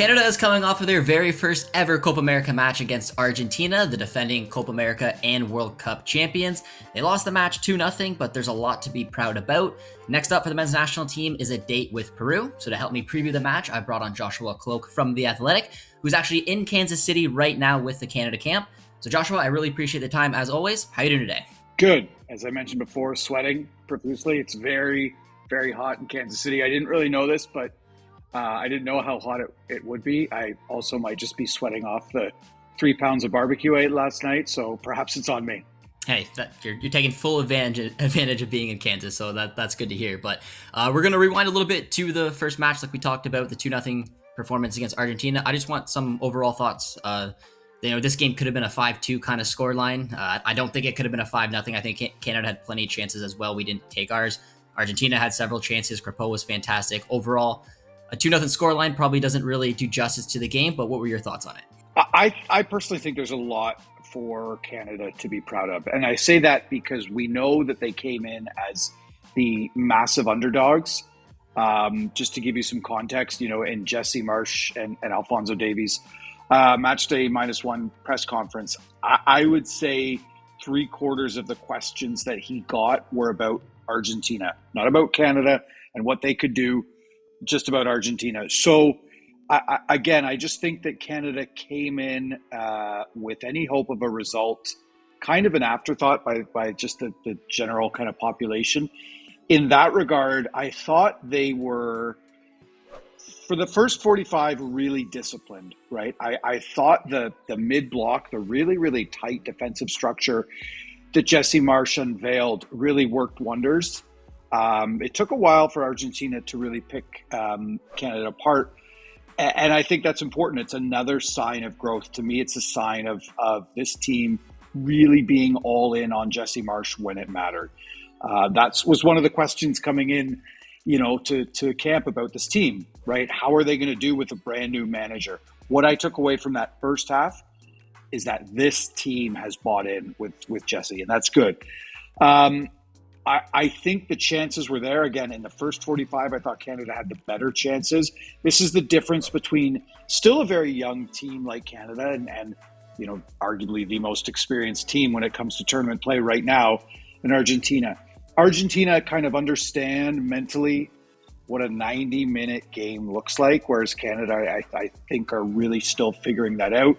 Canada is coming off of their very first ever Copa America match against Argentina, the defending Copa America and World Cup champions. They lost the match 2-0, but there's a lot to be proud about. Next up for the men's national team is a date with Peru. So to help me preview the match, I brought on Joshua Kloke from The Athletic, who's actually in Kansas City right now with the Canada camp. So Joshua, I really appreciate the time as always. How are you doing today? Good. As I mentioned before, sweating profusely. It's very, very hot in Kansas City. I didn't really know this, but I didn't know how hot it would be. I also might just be sweating off the 3 pounds of barbecue I ate last night, so perhaps it's on me. Hey, you're taking full advantage of being in Kansas, so that's good to hear. But we're going to rewind a little bit to the first match like we talked about, the 2-0 performance against Argentina. I just want some overall thoughts. This game could have been a 5-2 kind of scoreline. I don't think it could have been a 5-0. I think Canada had plenty of chances as well. We didn't take ours. Argentina had several chances. Crepeau was fantastic. Overall, a 2-0 scoreline probably doesn't really do justice to the game, but what were your thoughts on it? I personally think there's a lot for Canada to be proud of. And I say that because we know that they came in as the massive underdogs. Just to give you some context, in Jesse Marsch and Alphonso Davies' match day -1 press conference, I would say 3/4 of the questions that he got were about Argentina, not about Canada and what they could do, just about Argentina. So I just think that Canada came in with any hope of a result, kind of an afterthought by just the general kind of population. In that regard, I thought they were, for the first 45, really disciplined, right? I thought the mid-block, the really, really tight defensive structure that Jesse Marsch unveiled really worked wonders. It took a while for Argentina to really pick Canada apart. And I think that's important. It's another sign of growth. To me, it's a sign of this team really being all in on Jesse Marsch when it mattered. That was one of the questions coming in, to camp about this team, right? How are they going to do with a brand new manager? What I took away from that first half is that this team has bought in with Jesse, and that's good. I think the chances were there. Again, in the first 45, I thought Canada had the better chances. This is the difference between still a very young team like Canada and arguably the most experienced team when it comes to tournament play right now in Argentina. Argentina kind of understand mentally what a 90-minute game looks like, whereas Canada, I think, are really still figuring that out.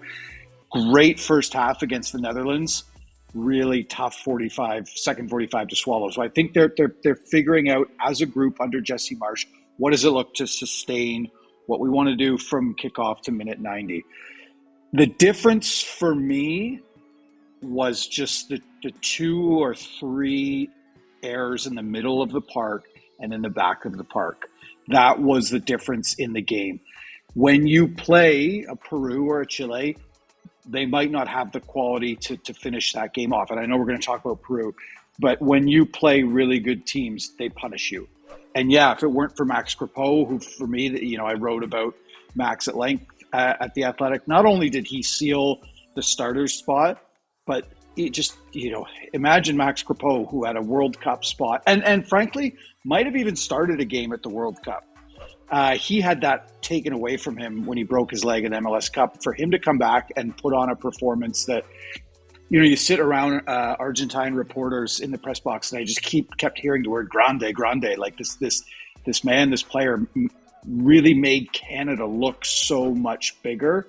Great first half against the Netherlands. Really tough second 45 to swallow. So I think they're figuring out as a group under Jesse Marsch, what does it look to sustain what we want to do from kickoff to minute 90. The difference for me was just the 2 or 3 errors in the middle of the park and in the back of the park. That was the difference in the game. When you play a Peru or a Chile, they might not have the quality to finish that game off. And I know we're going to talk about Peru, but when you play really good teams, they punish you. And yeah, if it weren't for Max Crepeau, who for me, I wrote about Max at length at The Athletic, not only did he seal the starter's spot, but it just, imagine Max Crepeau, who had a World Cup spot and frankly, might have even started a game at the World Cup. He had that taken away from him when he broke his leg in MLS Cup. For him to come back and put on a performance that, you sit around Argentine reporters in the press box, and I just kept hearing the word grande, like this man, this player really made Canada look so much bigger.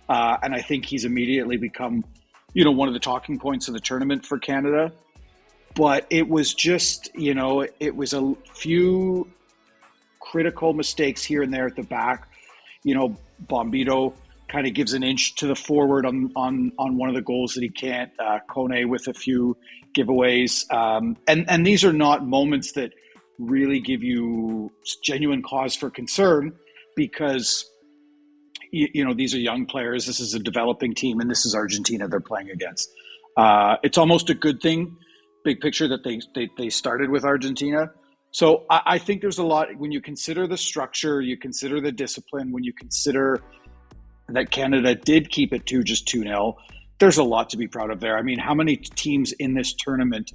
And I think he's immediately become, one of the talking points of the tournament for Canada. But it was just, it was a few critical mistakes here and there at the back. Bombito kind of gives an inch to the forward on one of the goals that he can't. Kone with a few giveaways. And these are not moments that really give you genuine cause for concern because, these are young players. This is a developing team, and this is Argentina they're playing against. It's almost a good thing, big picture, that they started with Argentina. So I think there's a lot, when you consider the structure, you consider the discipline, when you consider that Canada did keep it to just 2-0, there's a lot to be proud of there. I mean, how many teams in this tournament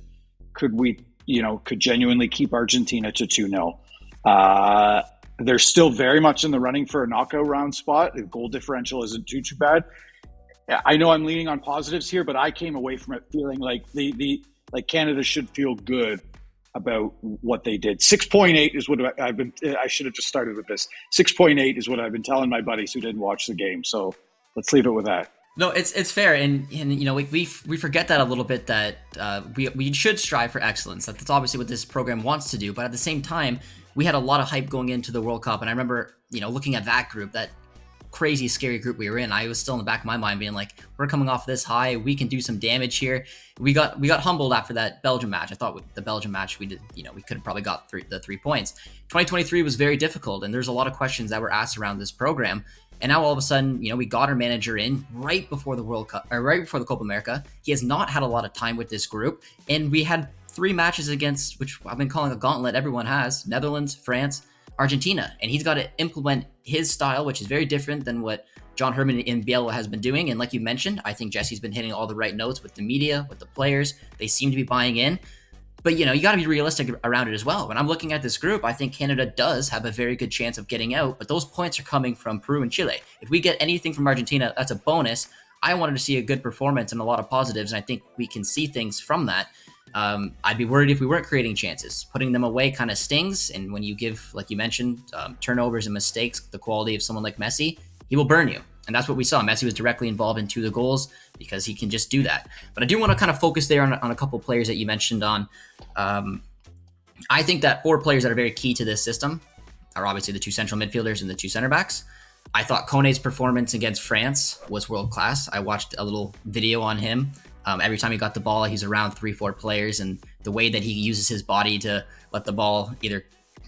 could genuinely keep Argentina to 2-0? They're still very much in the running for a knockout round spot. The goal differential isn't too bad. I know I'm leaning on positives here, but I came away from it feeling like like Canada should feel good about what they did. 6.8 is what I should have just started with this. 6.8 is what I've been telling my buddies who didn't watch the game. So let's leave it with that. No, it's fair, and you know we forget that a little bit, that we should strive for excellence. That's obviously what this program wants to do. But at the same time, we had a lot of hype going into the World Cup, and I remember looking at that group, that crazy scary group we were in. I was still in the back of my mind being like, we're coming off this high, we can do some damage here. We got humbled after that Belgium match. I thought with the Belgium match we did, we could have probably got the 3 points. 2023 was very difficult, and there's a lot of questions that were asked around this program. And now all of a sudden, we got our manager in right before the World Cup, or right before the Copa America. He has not had a lot of time with this group, and we had 3 matches against, which I've been calling a gauntlet, everyone has, Netherlands, France, Argentina, and he's got to implement his style, which is very different than what John Herman in Bielsa has been doing. And like you mentioned, I think Jesse's been hitting all the right notes with the media, with the players. They seem to be buying in. But, you got to be realistic around it as well. When I'm looking at this group, I think Canada does have a very good chance of getting out, but those points are coming from Peru and Chile. If we get anything from Argentina, that's a bonus. I wanted to see a good performance and a lot of positives, and I think we can see things from that. I'd be worried if we weren't creating chances. Putting them away kind of stings, and when you give, like you mentioned, turnovers and mistakes, the quality of someone like Messi, he will burn you. And that's what we saw. Messi was directly involved in 2 of the goals because he can just do that. But I do want to kind of focus there on a couple players that you mentioned on. I think that 4 players that are very key to this system are obviously the 2 central midfielders and the 2 center backs. I thought Kone's performance against France was world class. I watched a little video on him. Every time he got the ball, he's around 3-4 players, and the way that he uses his body to let the ball either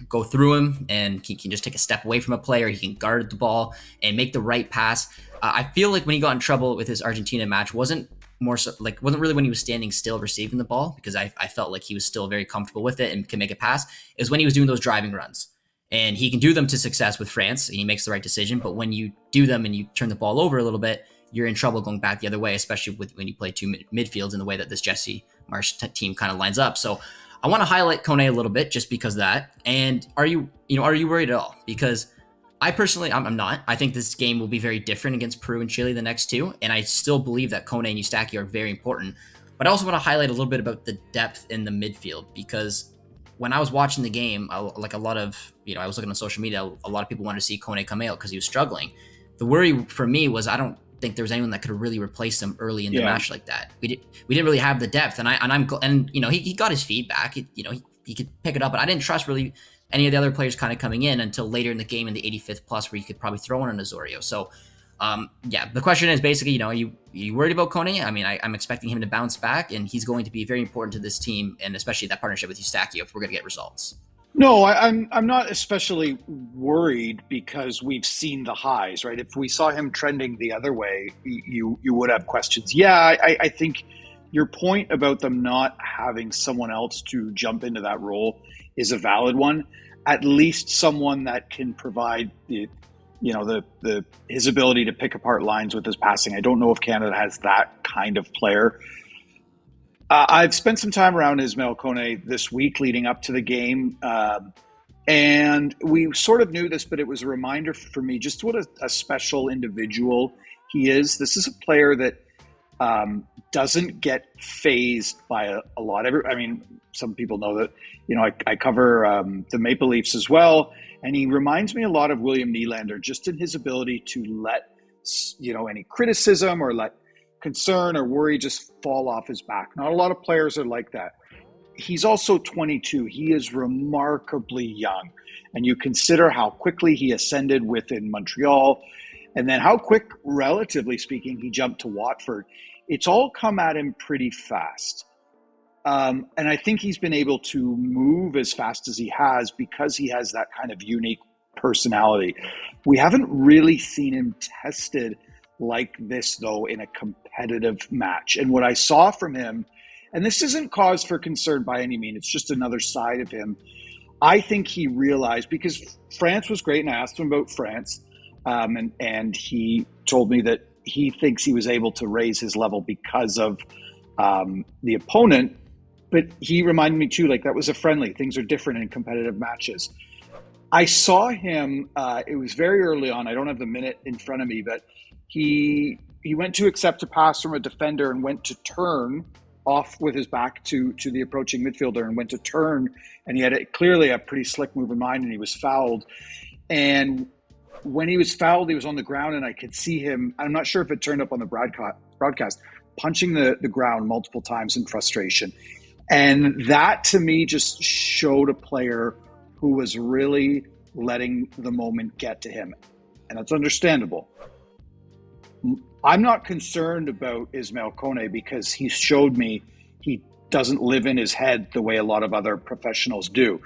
go through him, and he can just take a step away from a player, he can guard the ball and make the right pass. I feel like when he got in trouble with his Argentina match wasn't really when he was standing still receiving the ball, because I felt like he was still very comfortable with it and can make a pass. It was when he was doing those driving runs, and he can do them to success with France, and he makes the right decision. But when you do them and you turn the ball over a little bit, you're in trouble going back the other way, especially when you play 2 midfields in the way that this Jesse Marsch team kind of lines up. So I want to highlight Kone a little bit just because of that. And are you worried at all? Because I personally, I'm not. I think this game will be very different against Peru and Chile the next 2, and I still believe that Kone and Eustachio are very important. But I also want to highlight a little bit about the depth in the midfield, because when I was watching the game, I was looking on social media, a lot of people wanted to see Kone come out because he was struggling. The worry for me was I don't think there was anyone that could really replace him early in the match like that. We didn't really have the depth, and he got his feet back. He could pick it up, but I didn't trust really any of the other players kind of coming in until later in the game in the 85th plus, where you could probably throw in an Osorio. So the question is basically, are you worried about Kone? I mean, I'm expecting him to bounce back, and he's going to be very important to this team, and especially that partnership with Eustachio if we're going to get results. No, I'm not especially worried, because we've seen the highs, right? If we saw him trending the other way, you would have questions. Yeah, I think your point about them not having someone else to jump into that role is a valid one. At least someone that can provide his ability to pick apart lines with his passing. I don't know if Canada has that kind of player. I've spent some time around Ismael Kone this week leading up to the game, and we sort of knew this, but it was a reminder for me just what a special individual he is. This is a player that doesn't get phased by a lot. Some people know that, I cover the Maple Leafs as well, and he reminds me a lot of William Nylander, just in his ability to let, any criticism or let concern or worry just fall off his back. Not a lot of players are like that. He's also 22. He is remarkably young. And you consider how quickly he ascended within Montreal, and then how quick, relatively speaking, he jumped to Watford. It's all come at him pretty fast. And I think he's been able to move as fast as he has because he has that kind of unique personality. We haven't really seen him tested like this, though, in a competitive match. And what I saw from him, and this isn't cause for concern by any means, it's just another side of him. I think he realized, because France was great, and I asked him about France, and he told me that he thinks he was able to raise his level because of the opponent. But he reminded me too, like, that was a friendly. Things are different in competitive matches. I saw him. It was very early on. I don't have the minute in front of me, but he went to accept a pass from a defender and went to turn off with his back to the approaching midfielder and went to turn, and he had clearly a pretty slick move in mind, and he was fouled. And when he was fouled, he was on the ground, and I could see him. I'm not sure if it turned up on the broadcast, punching the ground multiple times in frustration. And that to me just showed a player who was really letting the moment get to him. And that's understandable. I'm not concerned about Ismael Kone because he showed me he doesn't live in his head the way a lot of other professionals do.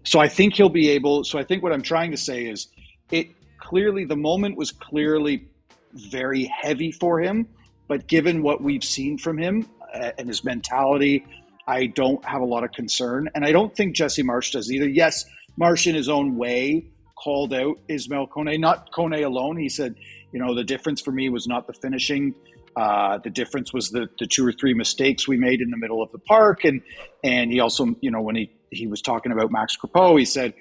So I think he'll be able. So I think what I'm trying to say is the moment was clearly very heavy for him. But given what we've seen from him and his mentality, I don't have a lot of concern. And I don't think Jesse Marsch does either. Yes, Marsch in his own way called out Ismael Kone, not Kone alone. He said, the difference for me was not the finishing. The difference was the 2 or 3 mistakes we made in the middle of the park. And he also, when he was talking about Max Crepeau, he said,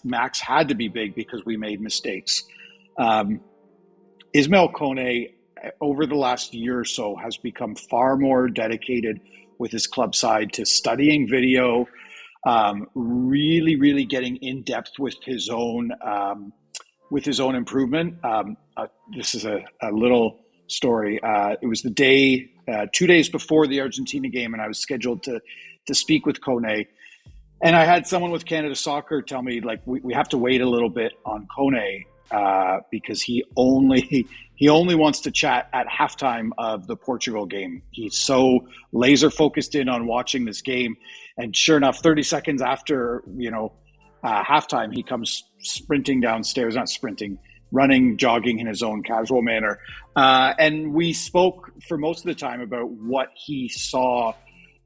Max had to be big because we made mistakes. Ismael Kone, over the last year or so, has become far more dedicated with his club side to studying video, really, really getting in depth with his own improvement. This is a little story. It was the day, 2 days before the Argentina game, and I was scheduled to speak with Kone. And I had someone with Canada Soccer tell me, we have to wait a little bit on Kone because he only wants to chat at halftime of the Portugal game. He's so laser focused in on watching this game. And sure enough, 30 seconds after, halftime, he comes sprinting downstairs, not sprinting, running, jogging in his own casual manner. And we spoke for most of the time about what he saw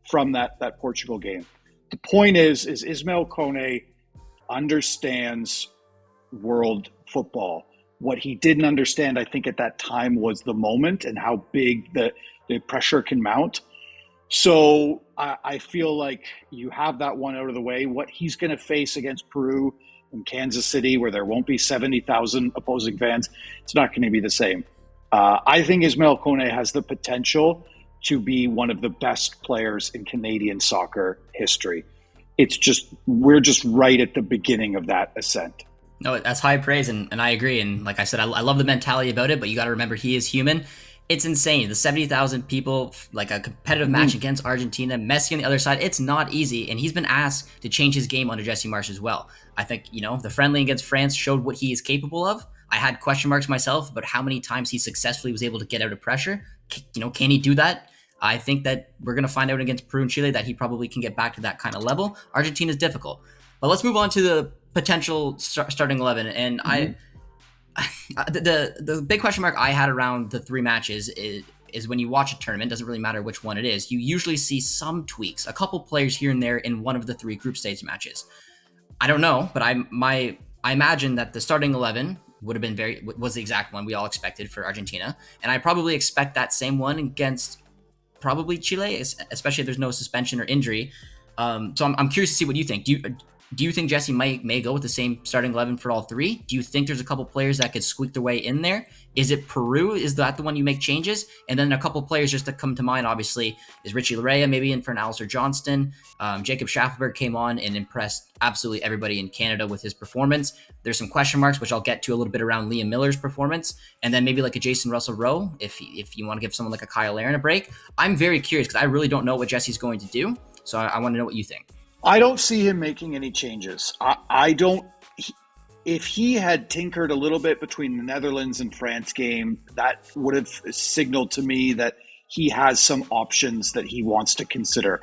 from that Portugal game. The point is Ismael Kone understands world football. What he didn't understand, I think, at that time was the moment and how big the pressure can mount. So I feel like you have that one out of the way. What he's going to face against Peru and Kansas City, where there won't be 70,000 opposing fans, it's not going to be the same. I think Ismael Kone has the potential to be one of the best players in Canadian soccer history. We're just right at the beginning of that ascent. No, that's high praise, and I agree. And like I said, I love the mentality about it, but you got to remember he is human. It's insane. The 70,000 people, like a competitive match against Argentina, Messi on the other side, it's not easy. And he's been asked to change his game under Jesse Marsch as well. I think, the friendly against France showed what he is capable of. I had question marks myself about how many times he successfully was able to get out of pressure. Can he do that? I think that we're going to find out against Peru and Chile that he probably can get back to that kind of level. Argentina is difficult. But let's move on to the potential starting 11. And the big question mark I had around the 3 matches is when you watch a tournament, doesn't really matter which one it is, you usually see some tweaks, a couple players here and there in one of the 3 group stage matches. I don't know, but I imagine that the starting 11 would have been was the exact one we all expected for Argentina. And I probably expect that same one against probably Chile, especially if there's no suspension or injury. So I'm curious to see what you think. Do you think Jesse may go with the same starting 11 for all 3? Do you think there's a couple players that could squeak their way in there? Is it Peru? Is that the one you make changes? And then a couple players just to come to mind, obviously, is Richie Larea maybe in for an Alistair Johnston. Jacob Schaffelberg came on and impressed absolutely everybody in Canada with his performance. There's some question marks, which I'll get to a little bit around Liam Miller's performance. And then maybe like a Jason Russell-Rowe, if you want to give someone like a Kyle Aaron a break. I'm very curious because I really don't know what Jesse's going to do. So I want to know what you think. I don't see him making any changes. I don't. If he had tinkered a little bit between the Netherlands and France game, that would have signaled to me that he has some options that he wants to consider.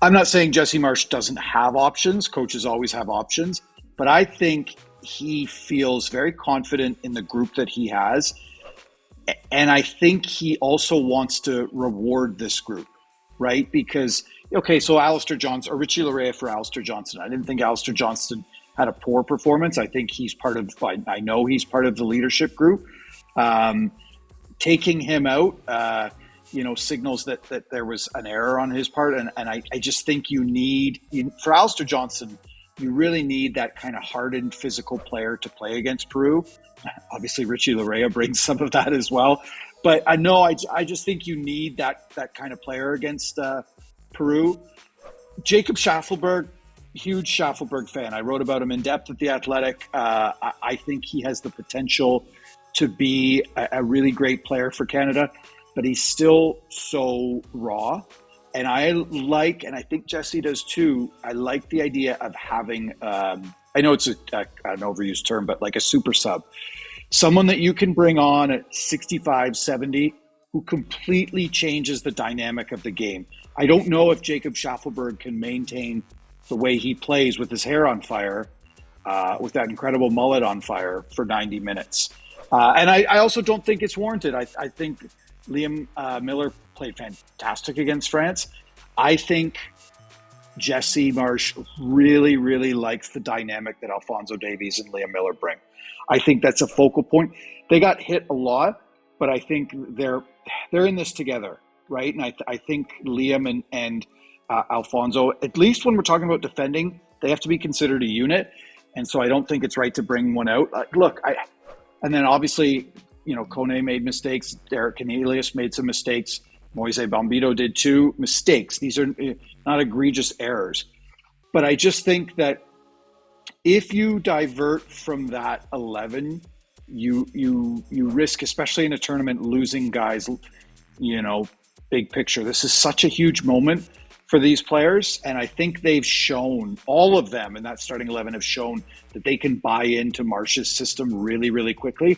I'm not saying Jesse Marsch doesn't have options. Coaches always have options. But I think he feels very confident in the group that he has. And I think he also wants to reward this group, right? Because, okay, so Alistair Johnson, or Richie Larea for Alistair Johnson. I didn't think Alistair Johnson had a poor performance. I think I know he's part of the leadership group. Taking him out, signals that there was an error on his part. And I just think for Alistair Johnson, you really need that kind of hardened physical player to play against Peru. Obviously, Richie Larea brings some of that as well. But I just think you need that kind of player against Peru. Jacob Schaffelberg, huge Schaffelberg fan. I wrote about him in depth at The Athletic. I think he has the potential to be a really great player for Canada, but he's still so raw. And and I think Jesse does too, I like the idea of having, I know it's an overused term, but like a super sub. Someone that you can bring on at 65, 70, who completely changes the dynamic of the game. I don't know if Jacob Schaffelberg can maintain the way he plays with his hair on fire, with that incredible mullet on fire for 90 minutes. And I also don't think it's warranted. I think Liam Miller played fantastic against France. I think Jesse Marsch really, really likes the dynamic that Alphonso Davies and Liam Miller bring. I think that's a focal point. They got hit a lot, but I think they're in this together, right? And I think Liam and Alphonso, at least when we're talking about defending, they have to be considered a unit. And so I don't think it's right to bring one out. And then obviously, Kone made mistakes. Derek Cornelius made some mistakes. Moise Bombito did too. Mistakes. These are not egregious errors. But I just think that if you divert from that 11, you risk, especially in a tournament, losing guys, big picture. This is such a huge moment for these players. And I think they've shown, all of them in that starting 11 have shown that they can buy into Marsch's system really, really quickly.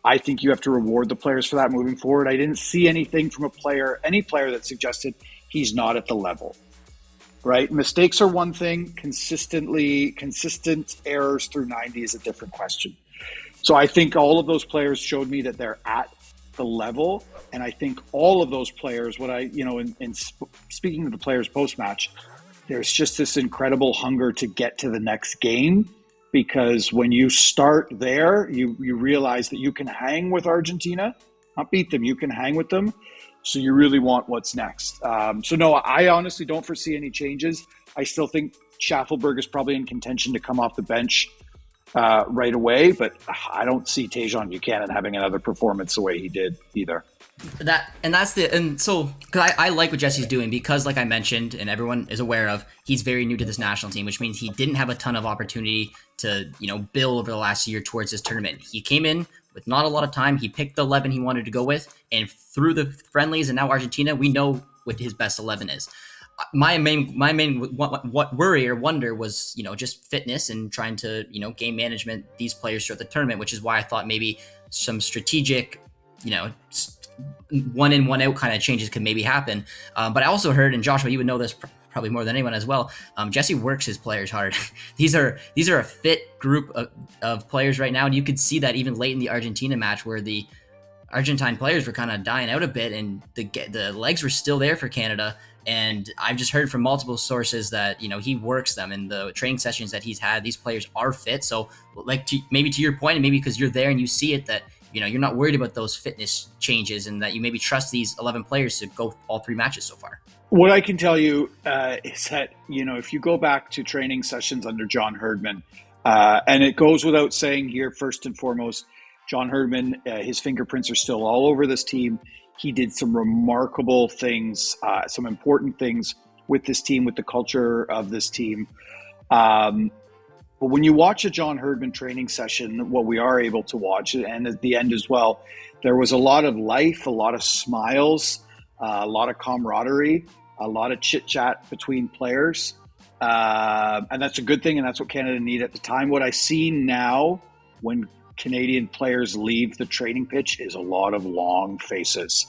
I think you have to reward the players for that moving forward. I didn't see anything from any player that suggested he's not at the level, right? Mistakes are one thing. Consistent errors through 90 is a different question. So I think all of those players showed me that they're at the level. And I think all of those players, speaking to the players post-match, there's just this incredible hunger to get to the next game. Because when you start there, you realize that you can hang with Argentina, not beat them, you can hang with them. So you really want what's next. So no, I honestly don't foresee any changes. I still think Schaffelberg is probably in contention to come off the bench right away, but I don't see Tajon Buchanan having another performance the way he did either. So because I like what Jesse's doing, because like I mentioned and everyone is aware of, he's very new to this national team, which means he didn't have a ton of opportunity to build over the last year towards this tournament. He came in with not a lot of time. He picked the 11 he wanted to go with, and through the friendlies and now Argentina, we know what his best 11 is. My main worry or wonder was just fitness and trying to game management these players throughout the tournament, which is why I thought maybe some strategic one in, one out kind of changes could maybe happen. But I also heard, and Joshua, you would know this probably more than anyone as well, Jesse works his players hard. These are a fit group of players right now, and you could see that even late in the Argentina match where the Argentine players were kind of dying out a bit and the legs were still there for Canada. And I've just heard from multiple sources that he works them in the training sessions that he's had. These players are fit. So maybe to your point, and maybe because you're there and you see it, that you're not worried about those fitness changes, and that you maybe trust these 11 players to go all 3 matches so far. What I can tell you is that, if you go back to training sessions under John Herdman, and it goes without saying here, first and foremost, John Herdman, his fingerprints are still all over this team. He did some remarkable things, some important things with this team, with the culture of this team. But when you watch a John Herdman training session, what we are able to watch, and at the end as well, there was a lot of life, a lot of smiles, a lot of camaraderie, a lot of chit-chat between players. And that's a good thing, and that's what Canada needed at the time. What I see now when Canadian players leave the training pitch is a lot of long faces,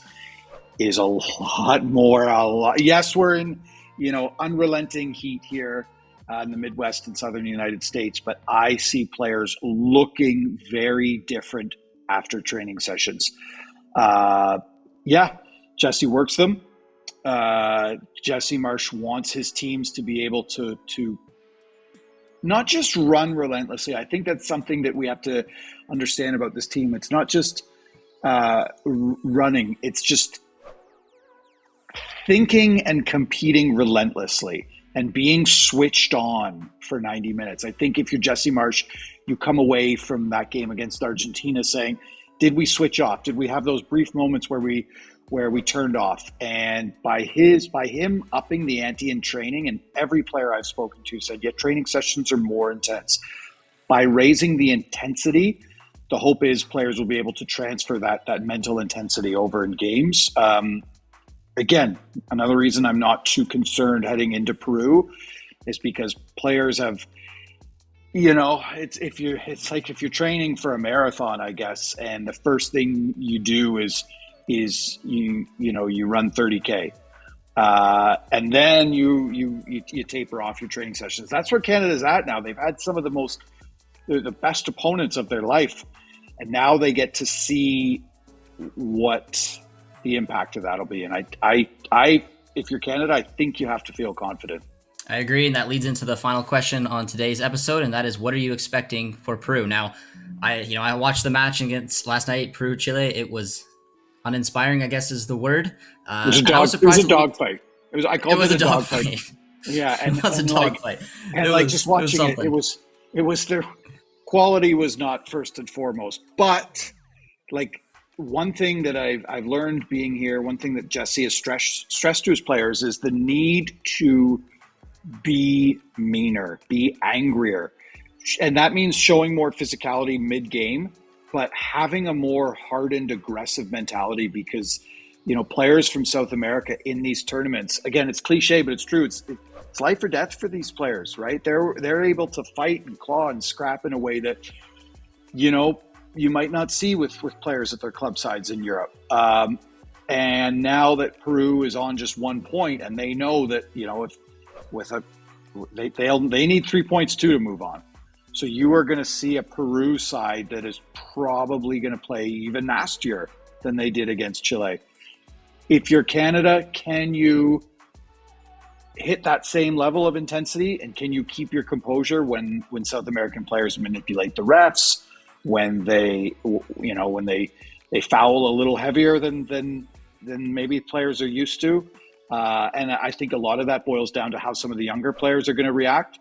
is a lot more. Yes, we're in, unrelenting heat here in the Midwest and Southern United States, but I see players looking very different after training sessions. Jesse works them. Jesse Marsch wants his teams to be able to not just run relentlessly. I think that's something that we have to understand about this team. It's not just running. It's just thinking and competing relentlessly. and being switched on for 90 minutes. I think if you're Jesse Marsch, you come away from that game against Argentina saying, did we switch off? Did we have those brief moments where we turned off? And by him upping the ante in training, and every player I've spoken to said, yeah, training sessions are more intense. By raising the intensity, the hope is players will be able to transfer that mental intensity over in games. Again, another reason I'm not too concerned heading into Peru is because players have, it's like if you're training for a marathon, I guess, and the first thing you do is you run 30K. And then you taper off your training sessions. That's where Canada's at now. They've had some of the best opponents of their life, and now they get to see what the impact of that'll be. And I if you're Canada, I think you have to feel confident. I agree, and that leads into the final question on today's episode, and that is, what are you expecting for Peru? Now, I watched the match against last night, Peru-Chile. It was uninspiring, I guess is the word. It was a dog fight. I called it a dog fight. Yeah, and it was a dog fight. And just watching it was their quality was not first and foremost, but one thing that I've learned being here, one thing that Jesse has stressed to his players is the need to be meaner, be angrier. And that means showing more physicality mid-game, but having a more hardened, aggressive mentality, because, players from South America in these tournaments, again, it's cliche, but it's true. It's life or death for these players, right? They're able to fight and claw and scrap in a way that, you might not see with players at their club sides in Europe. And now that Peru is on just 1 point, and they know that, they need 3 points too to move on. So you are going to see a Peru side that is probably going to play even nastier than they did against Chile. If you're Canada, can you hit that same level of intensity, and can you keep your composure when South American players manipulate the refs, when they foul a little heavier than maybe players are used to? And I think a lot of that boils down to how some of the younger players are going to react.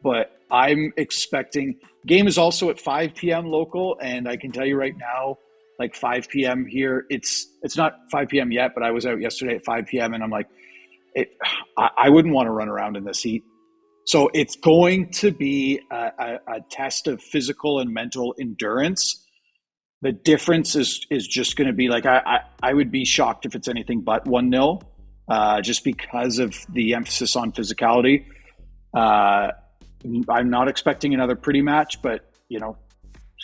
But I'm expecting, game is also at 5 p.m. local, and I can tell you right now, 5 p.m. here, it's not 5 p.m. yet, but I was out yesterday at 5 p.m. and I'm like, I wouldn't want to run around in this heat. So it's going to be a test of physical and mental endurance. The difference is just going to be I would be shocked if it's anything but 1-0, just because of the emphasis on physicality. I'm not expecting another pretty match, but it's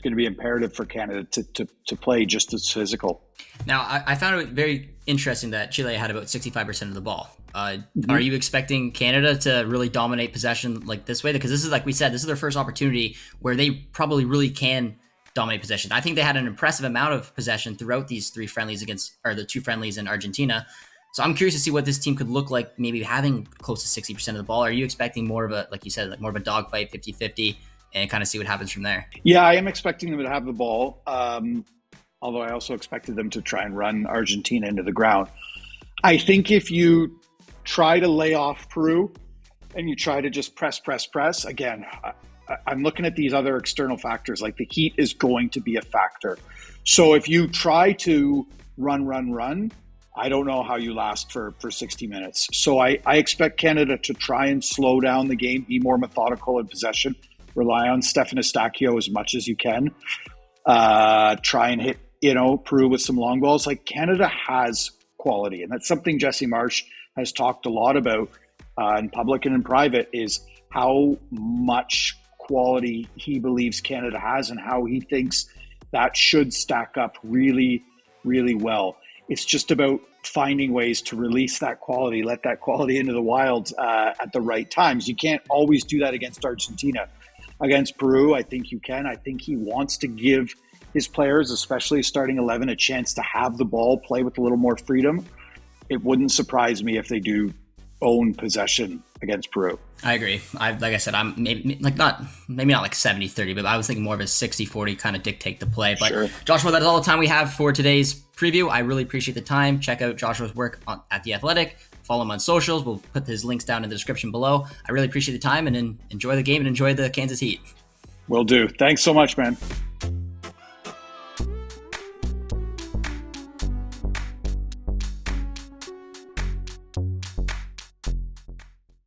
going to be imperative for Canada to play just as physical. Now, I found it very interesting that Chile had about 65% of the ball. Are you expecting Canada to really dominate possession like this way? Because this is, like we said, this is their first opportunity where they probably really can dominate possession. I think they had an impressive amount of possession throughout these three friendlies the two friendlies in Argentina. So I'm curious to see what this team could look like, maybe having close to 60% of the ball. Are you expecting more of a, like you said, more of a dogfight, 50-50, and kind of see what happens from there? Yeah, I am expecting them to have the ball. Although I also expected them to try and run Argentina into the ground. I think if you try to lay off Peru and you try to just press, again, I'm looking at these other external factors, like the heat is going to be a factor. So if you try to run, I don't know how you last for 60 minutes. So I expect Canada to try and slow down the game, be more methodical in possession, rely on Stefan Eustáquio as much as you can. Try and hit, Peru with some long balls. Canada has quality, and that's something Jesse Marsch has talked a lot about in public and in private, is how much quality he believes Canada has and how he thinks that should stack up really, really well. It's just about finding ways to release that quality, let that quality into the wild at the right times. You can't always do that against Argentina. Against Peru, I think you can. I think he wants to give his players, especially starting 11, a chance to have the ball, play with a little more freedom. It wouldn't surprise me if they do own possession against Peru. I agree. Like I said, I'm maybe not like 70-30, but I was thinking more of a 60-40 kind of dictate the play. But sure. Joshua, that is all the time we have for today's preview. I really appreciate the time. Check out Joshua's work at The Athletic. follow him on socials. We'll put his links down in the description below. I really appreciate the time, and enjoy the game and enjoy the Kansas Heat. Will do. Thanks so much, man.